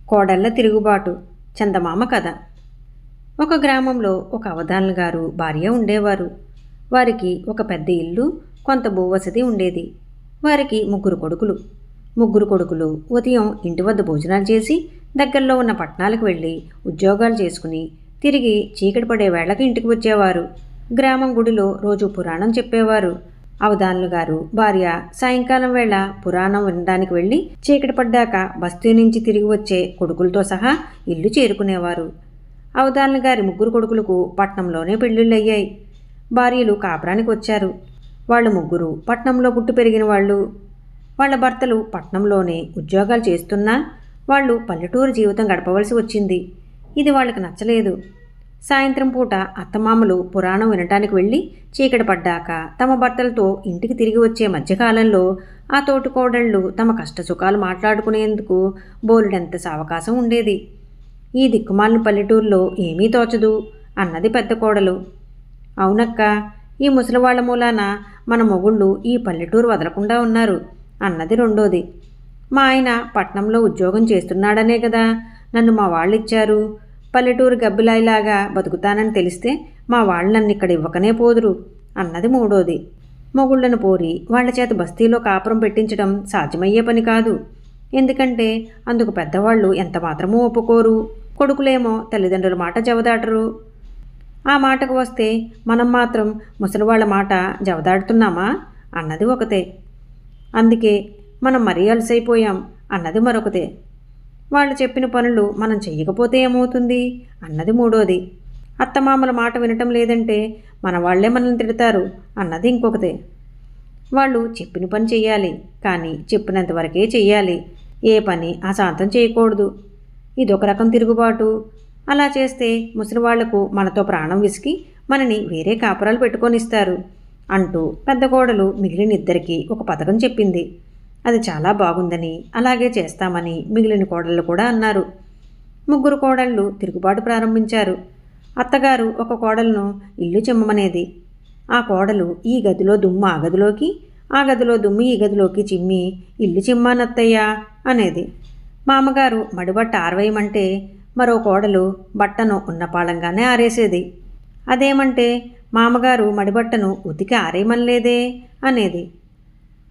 కోడళ్ళ తిరుగుబాటు. చందమామ కథ. ఒక గ్రామంలో ఒక అవధానులు గారు భార్య ఉండేవారు. వారికి ఒక పెద్ద ఇల్లు, కొంత భూవసతి ఉండేది. వారికి ముగ్గురు కొడుకులు ఉదయం ఇంటి వద్ద భోజనాలు చేసి దగ్గరలో ఉన్న పట్టణాలకు వెళ్ళి ఉద్యోగాలు చేసుకుని తిరిగి చీకటి పడే వేళకి ఇంటికి వచ్చేవారు. గ్రామం గుడిలో రోజు పురాణం చెప్పేవారు. అవధానులు గారు భార్య సాయంకాలం వేళ పురాణం వినడానికి వెళ్ళి చీకటి పడ్డాక బస్తీ నుంచి తిరిగి వచ్చే కొడుకులతో సహా ఇల్లు చేరుకునేవారు. అవధానులు గారి ముగ్గురు కొడుకులకు పట్నంలోనే పెళ్ళిళ్ళయ్యాయి. భార్యలు కాపురానికి వచ్చారు. వాళ్ళు ముగ్గురు పట్నంలో పుట్టి పెరిగిన వాళ్ళు. వాళ్ళ భర్తలు పట్నంలోనే ఉద్యోగాలు చేస్తున్నా వాళ్ళు పల్లెటూరు జీవితం గడపవలసి వచ్చింది. ఇది వాళ్ళకి నచ్చలేదు. సాయంత్రం పూట అత్తమామలు పురాణం వినటానికి వెళ్ళి చీకటి పడ్డాక తమ భర్తలతో ఇంటికి తిరిగి వచ్చే మధ్యకాలంలో ఆ తోటికోడళ్ళు తమ కష్టసుఖాలు మాట్లాడుకునేందుకు బోలెడంత సావకాశం ఉండేది. ఈ దిక్కుమాలిన పల్లెటూరులో ఏమీ తోచదు అన్నది పెద్ద కోడలు. అవునక్క, ఈ ముసలివాళ్ల మూలాన మన మొగుళ్ళు ఈ పల్లెటూరు వదలకుండా ఉన్నారు అన్నది రెండోది. మా ఆయన పట్నంలో ఉద్యోగం చేస్తున్నాడనే కదా నన్ను మా వాళ్ళిచ్చారు. పల్లెటూరు గబ్బిలాయిలాగా బతుకుతానని తెలిస్తే మా వాళ్ళు నన్ను ఇక్కడ ఇవ్వకనే పోదురు అన్నది మూడోది. మొగుళ్లను పోరి వాళ్ల చేత బస్తీలో కాపురం పెట్టించడం సాధ్యమయ్యే పని కాదు. ఎందుకంటే అందుకు పెద్దవాళ్ళు ఎంత మాత్రమూ ఒప్పుకోరు. కొడుకులేమో తల్లిదండ్రుల మాట జవదాటరు. ఆ మాటకు వస్తే మనం మాత్రం ముసలివాళ్ల మాట జవదాడుతున్నామా అన్నది ఒకతే. అందుకే మనం మరీ అలసైపోయాం అన్నది మరొకతే. వాళ్ళు చెప్పిన పనులు మనం చెయ్యకపోతే ఏమవుతుంది అన్నది మూడోది. అత్తమామల మాట వినటం లేదంటే మన వాళ్లే మనల్ని తిడతారు అన్నది ఇంకొకతే. వాళ్ళు చెప్పిన పని చెయ్యాలి, కానీ చెప్పినంతవరకే చెయ్యాలి. ఏ పని అశాంతం చేయకూడదు. ఇదొక రకం తిరుగుబాటు. అలా చేస్తే ముసలివాళ్లకు మనతో ప్రాణం విసికి మనని వేరే కాపురాలు పెట్టుకొనిస్తారు అంటూ పెద్ద కోడలు మిగిలిన ఇద్దరికీ ఒక పథకం చెప్పింది. అది చాలా బాగుందని, అలాగే చేస్తామని మిగిలిన కోడళ్ళు కూడా అన్నారు. ముగ్గురు కోడళ్ళు తిరుగుబాటు ప్రారంభించారు. అత్తగారు ఒక కోడలను ఇల్లు చిమ్మమనేది. ఆ కోడలు ఈ గదిలో దుమ్ము ఆ గదిలోకి, ఆ గదిలో దుమ్ము ఈ గదిలోకి చిమ్మి ఇల్లు చిమ్మానత్తయ్యా అనేది. మామగారు మడిబట్ట ఆరవేయమంటే మరో కోడలు బట్టను ఉన్నపాళంగానే ఆరేసేది. అదేమంటే మామగారు మడిబట్టను ఉతికి ఆరేయమనలేదే అనేది.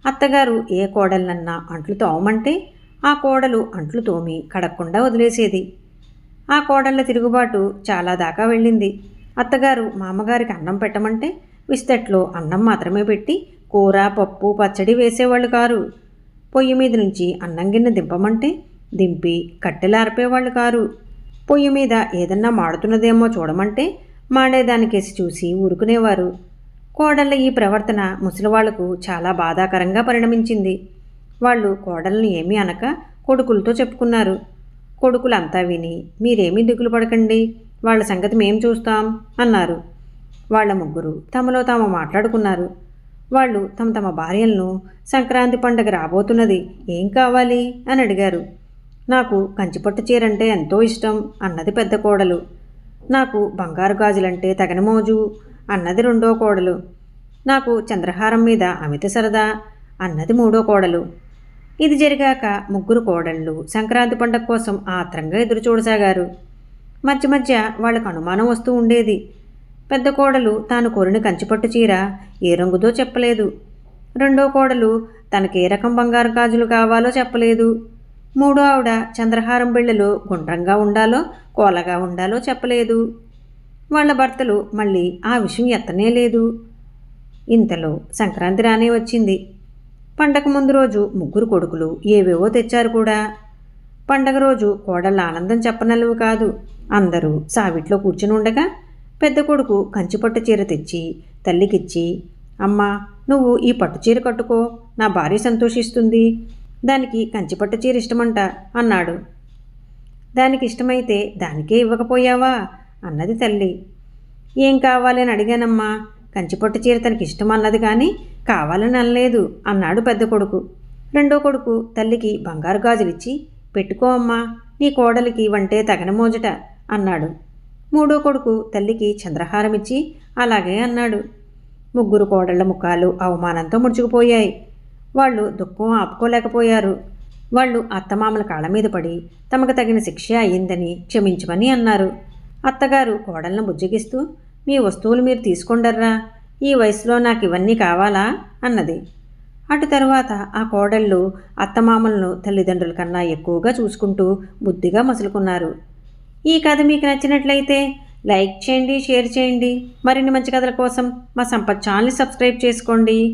అత్తగారు ఏ కోడలనన్నా అంట్లు తోమంటే ఆ కోడలు అంట్లు తోమి కడక్కుండా వదిలేసేది. ఆ కోడళ్ళ తిరుగుబాటు చాలా దాకా వెళ్ళింది. అత్తగారు మామగారికి అన్నం పెట్టమంటే విస్తట్లో అన్నం మాత్రమే పెట్టి కూర, పప్పు, పచ్చడి వేసేవాళ్ళు కారు. పొయ్యి మీద నుంచి అన్నం గిన్నె దింపమంటే దింపి కట్టెలార్పేవాళ్ళు కారు. పొయ్యి మీద ఏదన్నా మాడుతున్నదేమో చూడమంటే మాడేదానికేసి చూసి ఊరుకునేవారు. కోడళ్ళ ఈ ప్రవర్తన ముసలివాళ్లకు చాలా బాధాకరంగా పరిణమించింది. వాళ్ళు కోడళ్ళని ఏమీ అనక కొడుకులతో చెప్పుకున్నారు. కొడుకులంతా విని మీరేమీ దిగులు పడకండి, వాళ్ళ సంగతి మేం చూస్తాం అన్నారు. వాళ్ళ ముగ్గురు తమలో తాము మాట్లాడుకున్నారు. వాళ్ళు తమ తమ భార్యలను సంక్రాంతి పండగ రాబోతున్నది, ఏం కావాలి అని అడిగారు. నాకు కంచిపట్టు చీరంటే ఎంతో ఇష్టం అన్నది పెద్ద కోడలు. నాకు బంగారు గాజులంటే తగని మోజు అన్నది రెండో కోడలు. నాకు చంద్రహారం మీద అమిత సరదా అన్నది మూడో కోడలు. ఇది జరిగాక ముగ్గురు కోడళ్ళు సంక్రాంతి పండగ కోసం ఆత్రంగా ఎదురు చూడసాగారు. మధ్య మధ్య వాళ్ళకు అనుమానం వస్తూ ఉండేది. పెద్ద కోడలు తాను కోరిన కంచిపట్టు చీర ఏ రంగుదో చెప్పలేదు. రెండో కోడలు తనకే రకం బంగారు గాజులు కావాలో చెప్పలేదు. మూడో ఆవిడ చంద్రహారం బిళ్ళలు గుండ్రంగా ఉండాలో కోలగా ఉండాలో చెప్పలేదు. వాళ్ళ భర్తలు మళ్ళీ ఆ విషయం ఎత్తనే లేదు. ఇంతలో సంక్రాంతి రానే వచ్చింది. పండగ ముందు రోజు ముగ్గురు కొడుకులు ఏవేవో తెచ్చారు కూడా. పండగ రోజు కోడళ్ళ ఆనందం చెప్పనలవు కాదు. అందరూ సావిట్లో కూర్చుని ఉండగా పెద్ద కొడుకు కంచిపట్టు చీర తెచ్చి తల్లికిచ్చి, అమ్మా నువ్వు ఈ పట్టు చీర కట్టుకో, నా భార్య సంతోషిస్తుంది, దానికి కంచిపట్టు చీర ఇష్టమంట అన్నాడు. దానికి ఇష్టమైతే దానికే ఇవ్వకపోయావా అన్నది తల్లి. ఏం కావాలని అడిగానమ్మా, కంచిపట్టు చీర తనకి ఇష్టం అన్నది కానీ కావాలని అనలేదు అన్నాడు పెద్ద కొడుకు. రెండో కొడుకు తల్లికి బంగారు గాజులిచ్చి, పెట్టుకో అమ్మా, నీ కోడలికి వంటే తగని మోజట అన్నాడు. మూడో కొడుకు తల్లికి చంద్రహారం ఇచ్చి అలాగే అన్నాడు. ముగ్గురు కోడళ్ల ముఖాలు అవమానంతో ముడుచుకుపోయాయి. వాళ్ళు దుఃఖం ఆపుకోలేకపోయారు. వాళ్ళు అత్తమామల కాళ్ళ మీద పడి తమకు తగిన శిక్ష అయ్యిందని క్షమించమని అన్నారు. అత్తగారు కోడలను బుజ్జగిస్తూ, మీ వస్తువులు మీరు తీసుకొండర్రా, ఈ వయసులో నాకు ఇవన్నీ కావాలా అన్నది. అటు తరువాత ఆ కోడళ్ళు అత్తమామలను తల్లిదండ్రుల కన్నా ఎక్కువగా చూసుకుంటూ బుద్ధిగా మసులుకున్నారు. ఈ కథ మీకు నచ్చినట్లయితే లైక్ చేయండి, షేర్ చేయండి. మరిన్ని మంచి కథల కోసం మా సంపత్ ఛానల్ని సబ్స్క్రైబ్ చేసుకోండి.